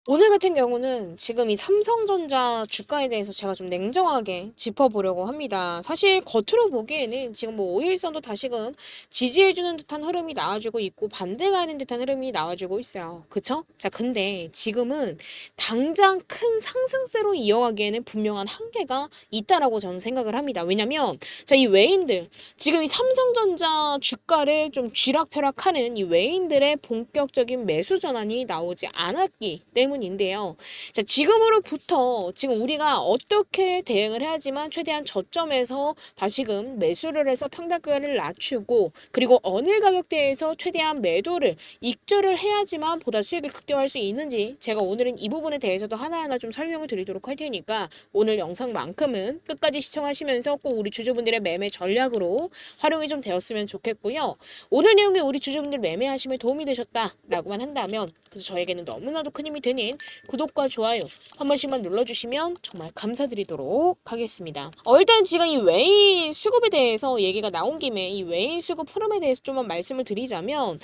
오늘 같은 경우는 지금 이 삼성전자 주가에 대해서 제가 좀 냉정하게 짚어보려고 합니다. 사실 겉으로 보기에는 지금 뭐 5일선도 다시금 지지해주는 듯한 흐름이 나와주고 있고 반대가 하는 듯한 흐름이 나와주고 있어요. 그쵸? 자, 근데 지금은 당장 큰 상승세로 이어가기에는 분명한 한계가 있다라고 저는 생각을 합니다. 왜냐면 자, 이 외인들 지금 이 삼성전자 주가를 좀 쥐락펴락하는 이 외인들의 본격적인 매수 전환이 나오지 않았기 때문인데요. 자, 지금으로부터 지금 우리가 어떻게 대응을 해야지만 최대한 저점에서 다시금 매수를 해서 평단가를 낮추고 그리고 어느 가격대에서 최대한 매도를 익절을 해야지만 보다 수익을 극대화할 수 있는지 제가 오늘은 이 부분에 대해서도 하나하나 좀 설명을 드리도록 할 테니까 오늘 영상만큼은 끝까지 시청하시면서 꼭 우리 주주분들의 매매 전략으로 활용이 좀 되었으면 좋겠고요. 오늘 내용이 우리 주주분들 매매하심에 도움이 되셨다라고만 한다면 그래서 저에게는 너무나도 큰 힘이 되는 구독과 좋아요 한 번씩만 눌러주시면 정말 감사드리도록 하겠습니다. 일단 지금 이 외인 수급에 대해서 얘기가 나온 김에 이 외인 수급 흐름에 대해서 좀만 말씀을 드리자면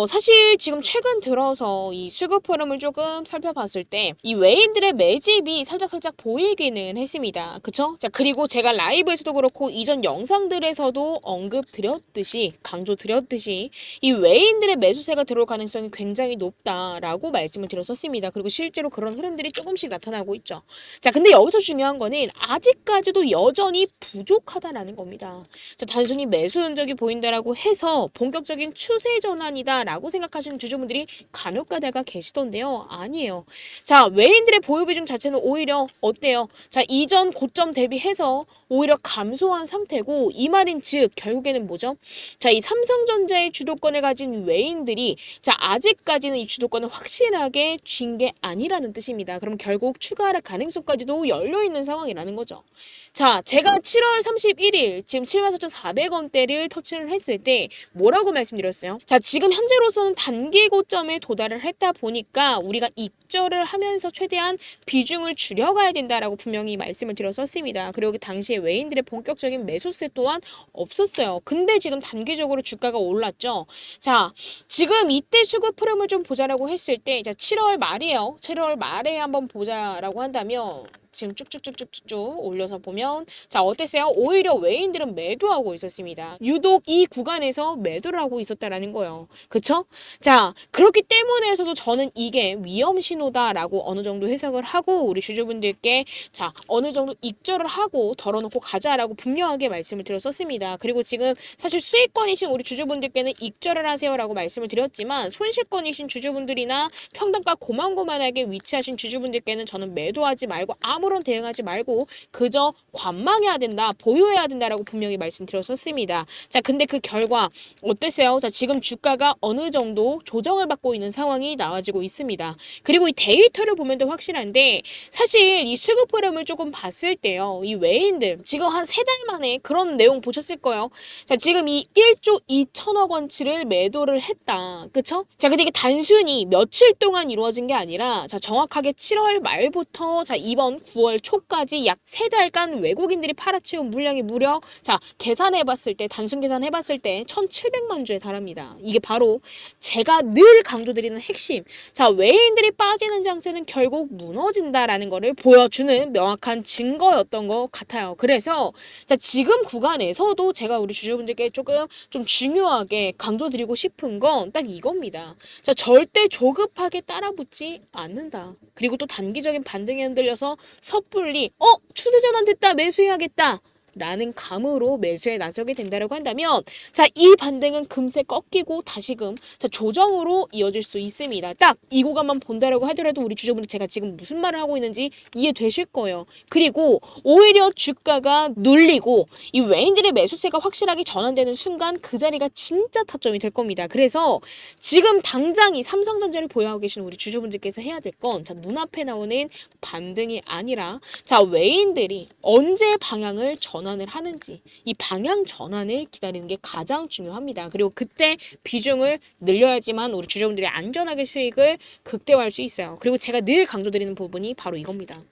사실 지금 최근 들어서 이 수급 흐름을 조금 살펴봤을 때 이 외인들의 매집이 살짝 보이기는 했습니다. 그쵸? 자, 그리고 제가 라이브에서도 그렇고 이전 영상들에서도 언급드렸듯이 강조드렸듯이 이 외인들의 매수세가 들어올 가능성이 굉장히 높다라고 말씀을 드렸었습니다. 그리고 실제로 그런 흐름들이 조금씩 나타나고 있죠. 자, 근데 여기서 중요한 거는 아직까지도 여전히 부족하다라는 겁니다. 자, 단순히 매수 흔적이 보인다라고 해서 본격적인 추세 전환이다라고 생각하시는 주주분들이 간혹 가다가 계시던데요. 아니에요. 자, 외인들의 보유 비중 자체는 오히려 어때요? 자, 이전 고점 대비해서 오히려 감소한 상태고 이 말인 즉 결국에는 뭐죠? 자, 이 삼성전자의 주도권을 가진 외인들이 자, 아직까지는 이 주도권을 확실하게 쥔 게 아니라는 뜻입니다. 그럼 결국 추가 하락 가능성까지도 열려있는 상황이라는 거죠. 자, 제가 7월 31일 지금 74,400원대를 터치를 했을 때 뭐라고 말씀드렸어요? 자, 지금 현재로서는 단기 고점에 도달을 했다 보니까 우리가 익절을 하면서 최대한 비중을 줄여가야 된다라고 분명히 말씀을 드렸었습니다. 그리고 그 당시에 외인들의 본격적인 매수세 또한 없었어요. 근데 지금 단기적으로 주가가 올랐죠. 자, 지금 이때 수급 흐름을 좀 보자라고 했을 때, 자, 7월 말이에요. 7월 말에 한번 보자라고 한다면, 지금 쭉쭉쭉쭉쭉 올려서 보면 자, 어땠어요? 오히려 외인들은 매도하고 있었습니다. 유독 이 구간에서 매도를 하고 있었다라는 거예요. 그쵸? 자, 그렇기 때문에서도 저는 이게 위험 신호다라고 어느 정도 해석을 하고 우리 주주분들께 자, 어느 정도 익절을 하고 덜어놓고 가자라고 분명하게 말씀을 드렸었습니다. 그리고 지금 사실 수익권이신 우리 주주분들께는 익절을 하세요라고 말씀을 드렸지만 손실권이신 주주분들이나 평단가 고만고만하게 위치하신 주주분들께는 저는 매도하지 말고 아무런 대응하지 말고 그저 관망해야 된다, 보유해야 된다라고 분명히 말씀드렸었습니다. 자, 근데 그 결과 어땠어요? 자, 지금 주가가 어느 정도 조정을 받고 있는 상황이 나와지고 있습니다. 그리고 이 데이터를 보면 더 확실한데 사실 이 수급 흐름을 조금 봤을 때요. 이 외인들 지금 한 3달 만에 그런 내용 보셨을 거예요. 자, 지금 이 1조 2천억 원치를 매도를 했다. 그쵸? 자, 근데 이게 단순히 며칠 동안 이루어진 게 아니라 자, 정확하게 7월 말부터 자, 이번 9월 초까지 약 3달간 외국인들이 팔아치운 물량이 무려 자, 계산해봤을 때 단순 계산해봤을 때 1,700만 주에 달합니다. 이게 바로 제가 늘 강조드리는 핵심. 자, 외인들이 빠지는 장세는 결국 무너진다라는 거를 보여주는 명확한 증거였던 것 같아요. 그래서 자, 지금 구간에서도 제가 우리 주주분들께 조금 좀 중요하게 강조드리고 싶은 건 딱 이겁니다. 자, 절대 조급하게 따라붙지 않는다. 그리고 또 단기적인 반등에 흔들려서 섣불리 추세 전환 됐다, 매수해야겠다 라는 감으로 매수에 나서게 된다고 한다면 자, 이 반등은 금세 꺾이고 다시금 자, 조정으로 이어질 수 있습니다. 딱 이 구간만 본다라고 하더라도 우리 주주분들 제가 지금 무슨 말을 하고 있는지 이해되실 거예요. 그리고 오히려 주가가 눌리고 이 외인들의 매수세가 확실하게 전환되는 순간 그 자리가 진짜 타점이 될 겁니다. 그래서 지금 당장 이 삼성전자를 보유하고 계신 우리 주주분들께서 해야 될 건 자, 눈앞에 나오는 반등이 아니라 자, 외인들이 언제 방향을 전 전환을 하는지 이 방향 전환을 기다리는 게 가장 중요합니다. 그리고 그때 비중을 늘려야지만 우리 주주분들이 안전하게 수익을 극대화할 수 있어요. 그리고 제가 늘 강조드리는 부분이 바로 이겁니다.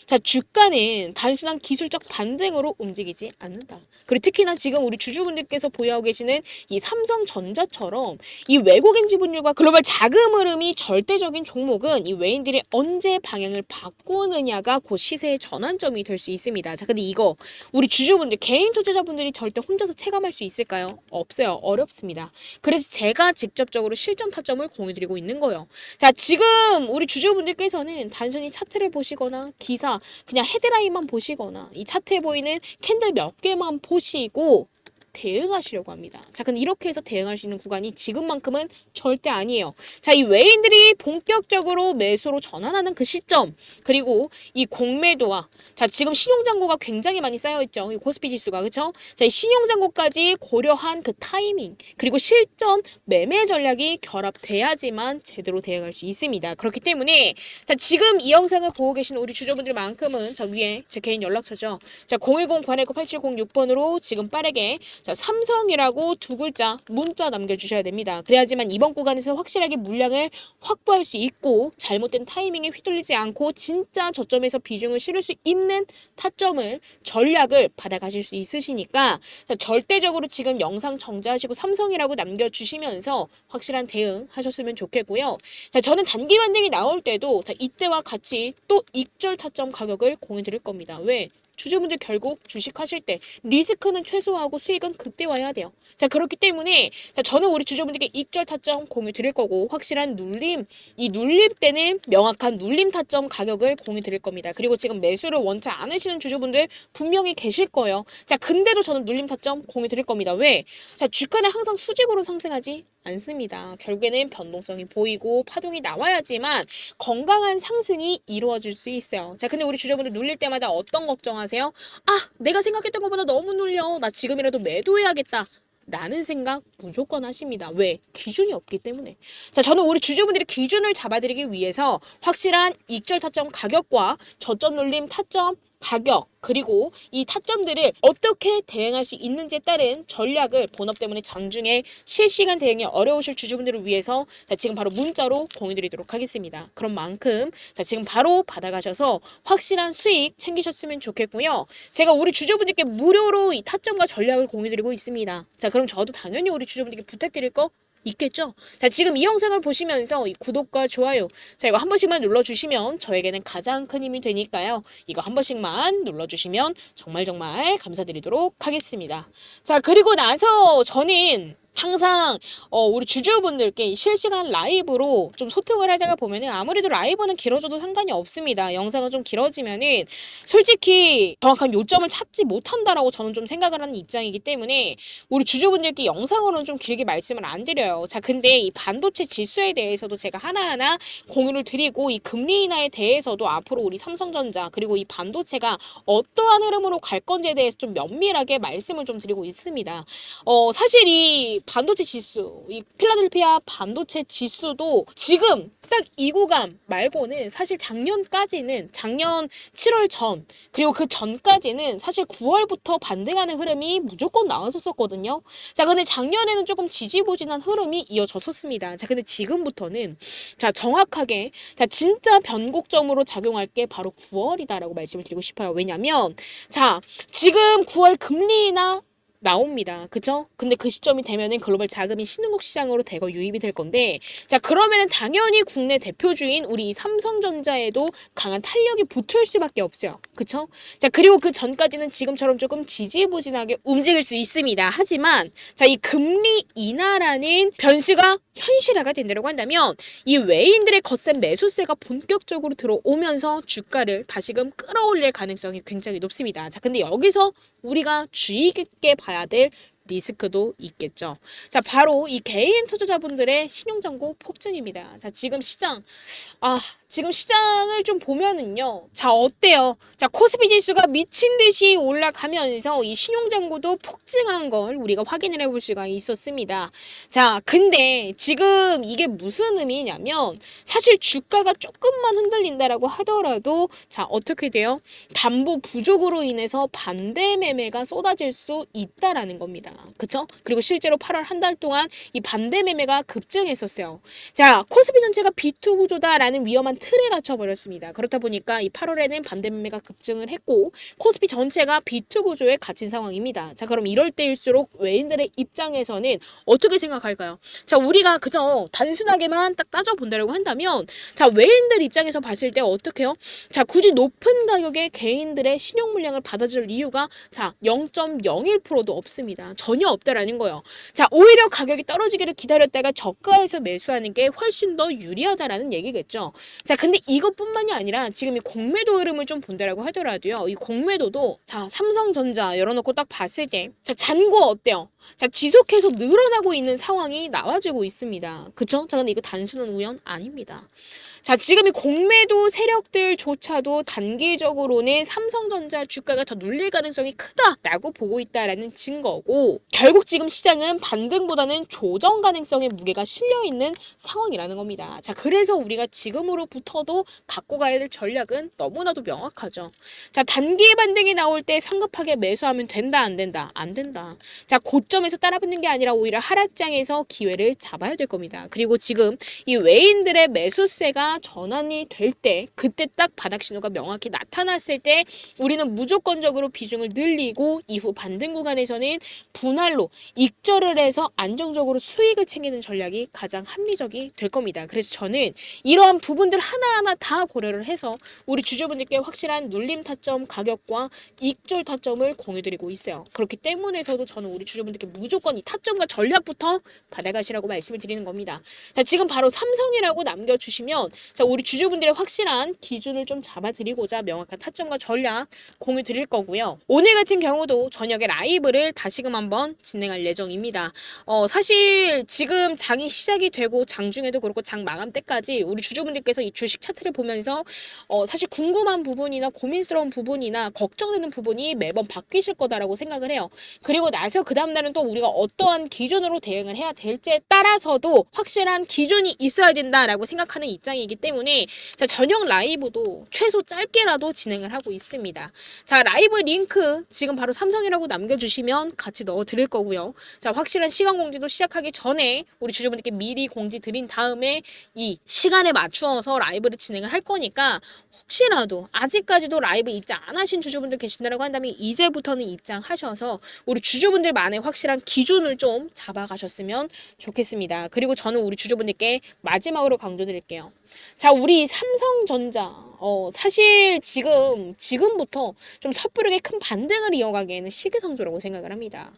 자, 주가는 단순한 기술적 반등으로 움직이지 않는다. 그리고 특히나 지금 우리 주주분들께서 보유하고 계시는 이 삼성전자처럼 이 외국인 지분율과 글로벌 자금 흐름이 절대적인 종목은 이 외인들이 언제 방향을 바꾸느냐가 그 시세의 전환점이 될 수 있습니다. 자, 근데 이거 우리 주주분들, 개인 투자자분들이 절대 혼자서 체감할 수 있을까요? 없어요. 어렵습니다. 그래서 제가 직접적으로 실전 타점을 공유드리고 있는 거예요. 자, 지금 우리 주주분들께서는 단순히 차트를 보시거나 기사, 그냥 헤드라인만 보시거나 이 차트에 보이는 캔들 몇 개만 보시고 대응하시려고 합니다. 자, 근데 이렇게 해서 대응할 수 있는 구간이 지금만큼은 절대 아니에요. 자, 이 외인들이 본격적으로 매수로 전환하는 그 시점, 그리고 이 공매도와 자, 지금 신용잔고가 굉장히 많이 쌓여있죠. 이 코스피 지수가, 그쵸? 자, 이 신용잔고까지 고려한 그 타이밍, 그리고 실전 매매 전략이 결합돼야지만 제대로 대응할 수 있습니다. 그렇기 때문에 자, 지금 이 영상을 보고 계신 우리 주주분들만큼은 저 위에 제 개인 연락처죠. 자, 010-919-8706번으로 지금 빠르게 자, 삼성이라고 두 글자 문자 남겨주셔야 됩니다. 그래야지만 이번 구간에서 확실하게 물량을 확보할 수 있고 잘못된 타이밍에 휘둘리지 않고 진짜 저점에서 비중을 실을 수 있는 타점을 전략을 받아가실 수 있으시니까 자, 절대적으로 지금 영상 정지하시고 삼성이라고 남겨주시면서 확실한 대응 하셨으면 좋겠고요. 자, 저는 단기 반등이 나올 때도 자, 이때와 같이 또 익절 타점 가격을 공유 드릴 겁니다. 왜? 주주분들 결국 주식하실 때 리스크는 최소화하고 수익은 극대화해야 돼요. 자, 그렇기 때문에 저는 우리 주주분들께 익절 타점 공유 드릴 거고 확실한 눌림, 이 눌림 때는 명확한 눌림 타점 가격을 공유 드릴 겁니다. 그리고 지금 매수를 원치 않으시는 주주분들 분명히 계실 거예요. 자, 근데도 저는 눌림 타점 공유 드릴 겁니다. 왜? 자, 주가는 항상 수직으로 상승하지 않습니다. 결국에는 변동성이 보이고 파동이 나와야지만 건강한 상승이 이루어질 수 있어요. 자, 근데 우리 주주분들 눌릴 때마다 어떤 걱정하세요? 아, 내가 생각했던 것보다 너무 눌려. 나 지금이라도 매도해야겠다. 라는 생각 무조건 하십니다. 왜? 기준이 없기 때문에. 자, 저는 우리 주주분들이 기준을 잡아드리기 위해서 확실한 익절 타점 가격과 저점 눌림 타점 가격, 그리고 이 타점들을 어떻게 대응할 수 있는지에 따른 전략을 본업 때문에 장중에 실시간 대응이 어려우실 주주분들을 위해서 자, 지금 바로 문자로 공유드리도록 하겠습니다. 그런 만큼 자, 지금 바로 받아가셔서 확실한 수익 챙기셨으면 좋겠고요. 제가 우리 주주분들께 무료로 이 타점과 전략을 공유드리고 있습니다. 자, 그럼 저도 당연히 우리 주주분들께 부탁드릴 거 있겠죠? 자, 지금 이 영상을 보시면서 이 구독과 좋아요 자, 이거 한 번씩만 눌러주시면 저에게는 가장 큰 힘이 되니까요. 이거 한 번씩만 눌러주시면 정말 감사드리도록 하겠습니다. 자, 그리고 나서 저는 항상 우리 주주분들께 실시간 라이브로 좀 소통을 하다가 보면은 아무래도 라이브는 길어져도 상관이 없습니다. 영상은 좀 길어지면은 솔직히 정확한 요점을 찾지 못한다라고 저는 좀 생각을 하는 입장이기 때문에 우리 주주분들께 영상으로는 좀 길게 말씀을 안 드려요. 자, 근데 이 반도체 지수에 대해서도 제가 하나하나 공유를 드리고 이 금리 인하에 대해서도 앞으로 우리 삼성전자 그리고 이 반도체가 어떠한 흐름으로 갈 건지에 대해서 좀 면밀하게 말씀을 좀 드리고 있습니다. 사실 이 반도체 지수, 이 필라델피아 반도체 지수도 지금 딱 이 구간 말고는 사실 작년 7월 전 그리고 그 전까지는 사실 9월부터 반등하는 흐름이 무조건 나왔었거든요. 자, 근데 작년에는 조금 지지부진한 흐름이 이어졌었습니다. 자, 근데 지금부터는 자, 정확하게 자, 진짜 변곡점으로 작용할 게 바로 9월이다라고 말씀을 드리고 싶어요. 왜냐면 자, 지금 9월 금리나 나옵니다. 그쵸? 근데 그 시점이 되면은 글로벌 자금이 신흥국 시장으로 대거 유입이 될 건데 자, 그러면은 당연히 국내 대표주인 우리 삼성전자에도 강한 탄력이 붙을 수밖에 없어요. 그쵸? 자, 그리고 그 전까지는 지금처럼 조금 지지부진하게 움직일 수 있습니다. 하지만 자, 이 금리 인하라는 변수가 현실화가 된다고 한다면 이 외인들의 거센 매수세가 본격적으로 들어오면서 주가를 다시금 끌어올릴 가능성이 굉장히 높습니다. 자, 근데 여기서 우리가 주의 깊게 봐야 될 리스크도 있겠죠. 자, 바로 이 개인 투자자분들의 신용잔고 폭증입니다. 자, 지금 시장 지금 시장을 좀 보면은요. 자, 어때요? 자, 코스피 지수가 미친 듯이 올라가면서 이 신용잔고도 폭증한 걸 우리가 확인을 해볼 수가 있었습니다. 자, 근데 지금 이게 무슨 의미냐면 사실 주가가 조금만 흔들린다라고 하더라도 자, 어떻게 돼요? 담보 부족으로 인해서 반대 매매가 쏟아질 수 있다라는 겁니다. 그쵸? 그리고 실제로 8월 한 달 동안 이 반대 매매가 급증했었어요. 자, 코스피 전체가 B2 구조다라는 위험한 틀에 갇혀버렸습니다. 그렇다 보니까 이 8월에는 반대 매매가 급증을 했고 코스피 전체가 B2 구조에 갇힌 상황입니다. 자, 그럼 이럴 때일수록 외인들의 입장에서는 어떻게 생각할까요? 자, 우리가 그저 단순하게만 딱 따져본다고 한다면 자, 외인들 입장에서 봤을 때 어떻게 해요? 자, 굳이 높은 가격에 개인들의 신용 물량을 받아줄 이유가 자, 0.01%도 없습니다. 전혀 없다라는 거예요. 자, 오히려 가격이 떨어지기를 기다렸다가 저가에서 매수하는 게 훨씬 더 유리하다라는 얘기겠죠. 자, 근데 이것뿐만이 아니라 지금 이 공매도 흐름을 좀 본다라고 하더라도요. 이 공매도도 자, 삼성전자 열어놓고 딱 봤을 때 자, 잔고 어때요? 자, 지속해서 늘어나고 있는 상황이 나와지고 있습니다. 그쵸? 자, 근데 이거 단순한 우연 아닙니다. 자, 지금 이 공매도 세력들조차도 단기적으로는 삼성전자 주가가 더 눌릴 가능성이 크다라고 보고 있다라는 증거고 결국 지금 시장은 반등보다는 조정 가능성의 무게가 실려있는 상황이라는 겁니다. 자, 그래서 우리가 지금으로부터도 갖고 가야 될 전략은 너무나도 명확하죠. 자, 단기 반등이 나올 때 성급하게 매수하면 된다, 안 된다? 안 된다. 자, 고점에서 따라붙는 게 아니라 오히려 하락장에서 기회를 잡아야 될 겁니다. 그리고 지금 이 외인들의 매수세가 전환이 될 때 그때 딱 바닥 신호가 명확히 나타났을 때 우리는 무조건적으로 비중을 늘리고 이후 반등 구간에서는 분할로 익절을 해서 안정적으로 수익을 챙기는 전략이 가장 합리적이 될 겁니다. 그래서 저는 이러한 부분들 하나하나 다 고려를 해서 우리 주주분들께 확실한 눌림 타점 가격과 익절 타점을 공유드리고 있어요. 그렇기 때문에서도 저는 우리 주주분들께 무조건 이 타점과 전략부터 받아가시라고 말씀을 드리는 겁니다. 자, 지금 바로 삼성이라고 남겨주시면 자, 우리 주주분들의 확실한 기준을 좀 잡아드리고자 명확한 타점과 전략 공유 드릴 거고요. 오늘 같은 경우도 저녁에 라이브를 다시금 한번 진행할 예정입니다. 사실 지금 장이 시작이 되고 장중에도 그렇고 장 마감 때까지 우리 주주분들께서 이 주식 차트를 보면서 사실 궁금한 부분이나 고민스러운 부분이나 걱정되는 부분이 매번 바뀌실 거다라고 생각을 해요. 그리고 나서 그 다음날은 또 우리가 어떠한 기준으로 대응을 해야 될지에 따라서도 확실한 기준이 있어야 된다라고 생각하는 입장이기 때문에 자, 저녁 라이브도 최소 짧게라도 진행을 하고 있습니다. 자, 라이브 링크 지금 바로 삼성이라고 남겨주시면 같이 넣어 드릴 거고요. 자, 확실한 시간 공지도 시작하기 전에 우리 주주분들께 미리 공지 드린 다음에 이 시간에 맞추어서 라이브를 진행을 할 거니까 혹시라도 아직까지도 라이브 입장 안 하신 주주분들 계신다고 한다면 이제부터는 입장하셔서 우리 주주분들만의 확실한 기준을 좀 잡아가셨으면 좋겠습니다. 그리고 저는 우리 주주분들께 마지막으로 강조드릴게요. 자, 우리 삼성전자 사실 지금부터 좀 섣부르게 큰 반등을 이어가기에는 시기상조라고 생각을 합니다.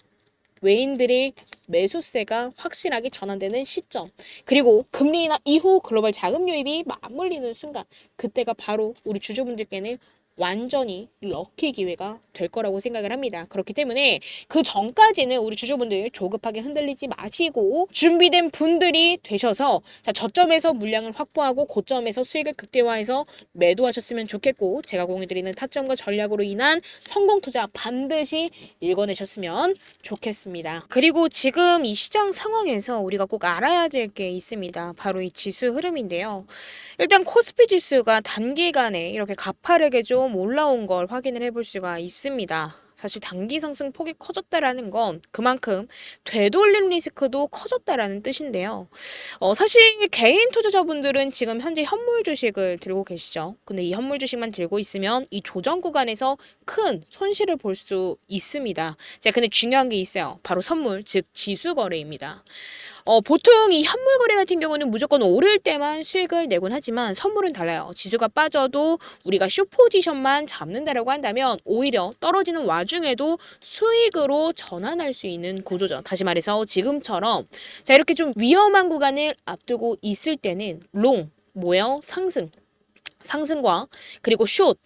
외인들의 매수세가 확실하게 전환되는 시점 그리고 금리 인하 이후 글로벌 자금 유입이 맞물리는 순간 그때가 바로 우리 주주분들께는 완전히 럭키 기회가 될 거라고 생각을 합니다. 그렇기 때문에 그 전까지는 우리 주주분들 조급하게 흔들리지 마시고 준비된 분들이 되셔서 자, 저점에서 물량을 확보하고 고점에서 수익을 극대화해서 매도하셨으면 좋겠고 제가 공유드리는 타점과 전략으로 인한 성공 투자 반드시 읽어내셨으면 좋겠습니다. 그리고 지금 이 시장 상황에서 우리가 꼭 알아야 될 게 있습니다. 바로 이 지수 흐름인데요. 일단 코스피 지수가 단기간에 이렇게 가파르게 좀 올라온 걸 확인을 해볼 수가 있습니다. 사실 단기 상승 폭이 커졌다라는 건 그만큼 되돌림 리스크도 커졌다라는 뜻인데요. 사실 개인 투자자분들은 지금 현재 현물 주식을 들고 계시죠. 근데 이 현물 주식만 들고 있으면 이 조정 구간에서 큰 손실을 볼 수 있습니다. 자, 근데 중요한 게 있어요. 바로 선물, 즉 지수 거래입니다. 보통 이 현물 거래 같은 경우는 무조건 오를 때만 수익을 내곤 하지만 선물은 달라요. 지수가 빠져도 우리가 숏 포지션만 잡는다라고 한다면 오히려 떨어지는 와중에도 수익으로 전환할 수 있는 구조죠. 다시 말해서 지금처럼 자, 이렇게 좀 위험한 구간을 앞두고 있을 때는 롱, 뭐예요? 상승과 그리고 숏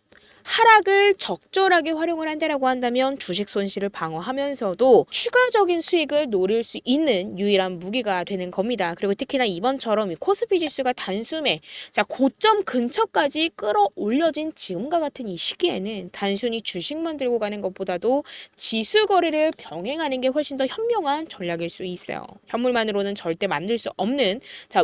하락을 적절하게 활용을 한다라고 한다면 주식 손실을 방어하면서도 추가적인 수익을 노릴 수 있는 유일한 무기가 되는 겁니다. 그리고 특히나 이번처럼 이 코스피 지수가 단숨에 고점 근처까지 끌어올려진 지금과 같은 이 시기에는 단순히 주식만 들고 가는 것보다도 지수 거래를 병행하는 게 훨씬 더 현명한 전략일 수 있어요. 현물만으로는 절대 만들 수 없는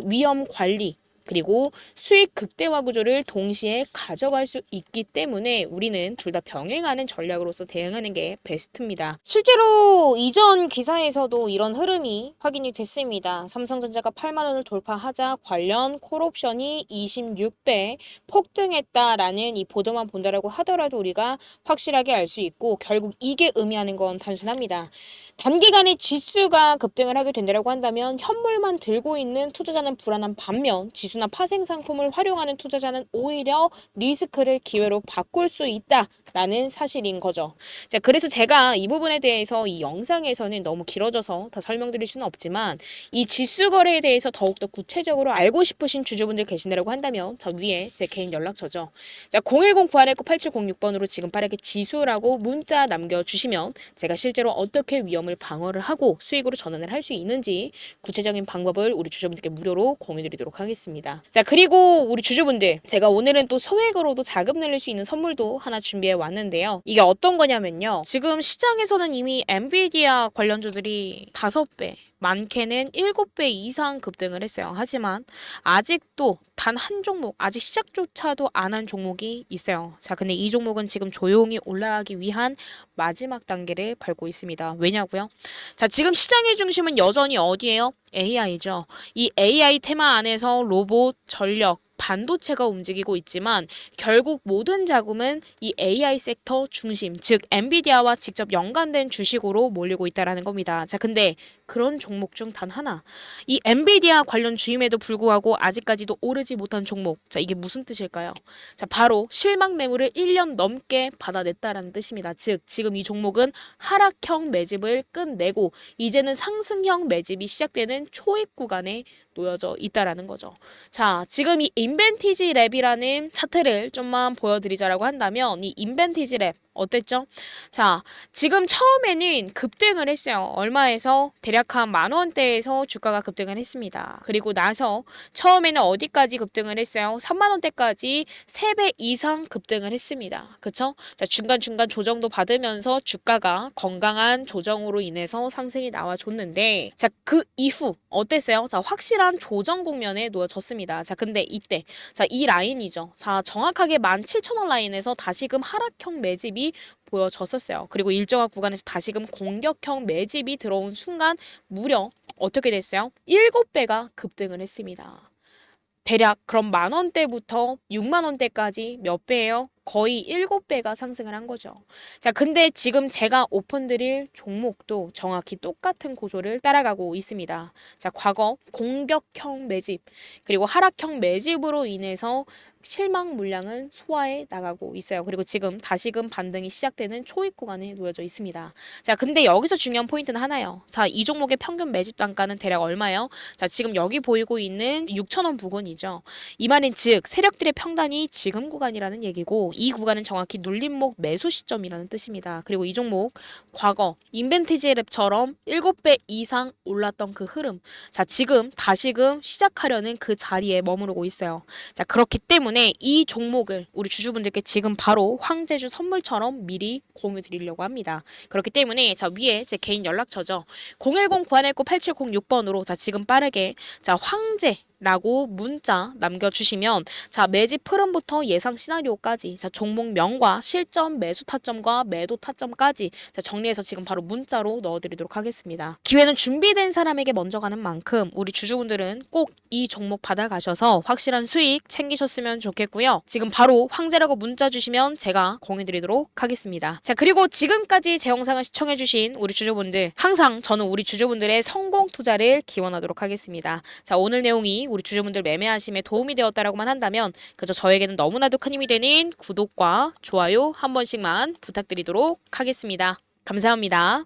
위험 관리 그리고 수익 극대화 구조를 동시에 가져갈 수 있기 때문에 우리는 둘 다 병행하는 전략으로서 대응하는 게 베스트입니다. 실제로 이전 기사에서도 이런 흐름이 확인이 됐습니다. 삼성전자가 8만 원을 돌파하자 관련 콜옵션이 26배 폭등했다라는 이 보도만 본다라고 하더라도 우리가 확실하게 알 수 있고 결국 이게 의미하는 건 단순합니다. 단기간에 지수가 급등을 하게 된다라고 한다면 현물만 들고 있는 투자자는 불안한 반면 지수나 파생 상품을 활용하는 투자자는 오히려 리스크를 기회로 바꿀 수 있다라는 사실인 거죠. 자, 그래서 제가 이 부분에 대해서 이 영상에서는 너무 길어져서 다 설명드릴 수는 없지만 이 지수 거래에 대해서 더욱더 구체적으로 알고 싶으신 주주분들 계신다라고 한다면 저 위에 제 개인 연락처죠. 자, 010-919-8706번으로 지금 빠르게 지수라고 문자 남겨주시면 제가 실제로 어떻게 위험을 방어를 하고 수익으로 전환을 할 수 있는지 구체적인 방법을 우리 주주분들께 무료로 공유드리도록 하겠습니다. 자, 그리고 우리 주주분들 제가 오늘은 또 소액으로도 자금 늘릴 수 있는 선물도 하나 준비해 왔는데요. 이게 어떤 거냐면요. 지금 시장에서는 이미 엔비디아 관련주들이 5배 많게는 7배 이상 급등을 했어요. 하지만 아직도 단 한 종목, 아직 시작조차도 안 한 종목이 있어요. 자, 근데 이 종목은 지금 조용히 올라가기 위한 마지막 단계를 밟고 있습니다. 왜냐고요? 자, 지금 시장의 중심은 여전히 어디예요? AI죠. 이 AI 테마 안에서 로봇, 전력, 반도체가 움직이고 있지만 결국 모든 자금은 이 AI 섹터 중심, 즉 엔비디아와 직접 연관된 주식으로 몰리고 있다라는 겁니다. 자, 근데 그런 종목 중 단 하나, 이 엔비디아 관련 주임에도 불구하고 아직까지도 오르지 못한 종목. 자, 이게 무슨 뜻일까요? 자, 바로 실망 매물을 1년 넘게 받아냈다라는 뜻입니다. 즉, 지금 이 종목은 하락형 매집을 끝내고 이제는 상승형 매집이 시작되는 초입 구간에 놓여져 있다라는 거죠. 자, 지금 이 인벤티지 랩이라는 차트를 좀만 보여드리자라고 한다면 이 인벤티지 랩 어땠죠? 자, 지금 처음에는 급등을 했어요. 얼마에서? 대략 한 10,000원대에서 주가가 급등을 했습니다. 그리고 나서 처음에는 어디까지 급등을 했어요? 30,000원대까지 3배 이상 급등을 했습니다. 그쵸? 자, 중간중간 조정도 받으면서 주가가 건강한 조정으로 인해서 상승이 나와줬는데, 자, 그 이후 어땠어요? 자, 확실한 조정 국면에 놓여졌습니다. 자, 근데 이때, 자, 이 라인이죠. 자, 정확하게 17,000원 라인에서 다시금 하락형 매집이 보여졌었어요. 그리고 일정한 구간에서 다시금 공격형 매집이 들어온 순간 무려 어떻게 됐어요? 7배가 급등을 했습니다. 대략 그럼 10,000원대부터 60,000원대까지 몇 배예요? 거의 7배가 상승을 한 거죠. 자, 근데 지금 제가 오픈드릴 종목도 정확히 똑같은 구조를 따라가고 있습니다. 자, 과거 공격형 매집 그리고 하락형 매집으로 인해서 실망 물량은 소화해 나가고 있어요. 그리고 지금 다시금 반등이 시작되는 초입 구간에 놓여져 있습니다. 자, 근데 여기서 중요한 포인트는 하나요. 자, 이 종목의 평균 매집 단가는 대략 얼마예요? 자, 지금 여기 보이고 있는 6,000원 부근이죠. 이 말은 즉 세력들의 평단이 지금 구간이라는 얘기고 이 구간은 정확히 눌림목 매수 시점이라는 뜻입니다. 그리고 이 종목 과거 인벤티지 랩처럼 7배 이상 올랐던 그 흐름, 자, 지금 다시금 시작하려는 그 자리에 머무르고 있어요. 자, 그렇기 때문에 이 종목을 우리 주주분들께 지금 바로 황제주 선물처럼 미리 공유 드리려고 합니다. 그렇기 때문에 자, 위에 제 개인 연락처죠. 010-919-8706번으로 자, 지금 빠르게 자, 황제 라고 문자 남겨주시면 자, 매집 흐름부터 예상 시나리오까지 자, 종목명과 실점, 매수 타점과 매도 타점까지 자, 정리해서 지금 바로 문자로 넣어드리도록 하겠습니다. 기회는 준비된 사람에게 먼저 가는 만큼 우리 주주분들은 꼭 이 종목 받아가셔서 확실한 수익 챙기셨으면 좋겠고요. 지금 바로 황제라고 문자 주시면 제가 공유드리도록 하겠습니다. 자, 그리고 지금까지 제 영상을 시청해주신 우리 주주분들 항상 저는 우리 주주분들의 성공 투자를 기원하도록 하겠습니다. 자, 오늘 내용이 우리 주주분들 매매하심에 도움이 되었다라고만 한다면 그저 저에게는 너무나도 큰 힘이 되는 구독과 좋아요 한 번씩만 부탁드리도록 하겠습니다. 감사합니다.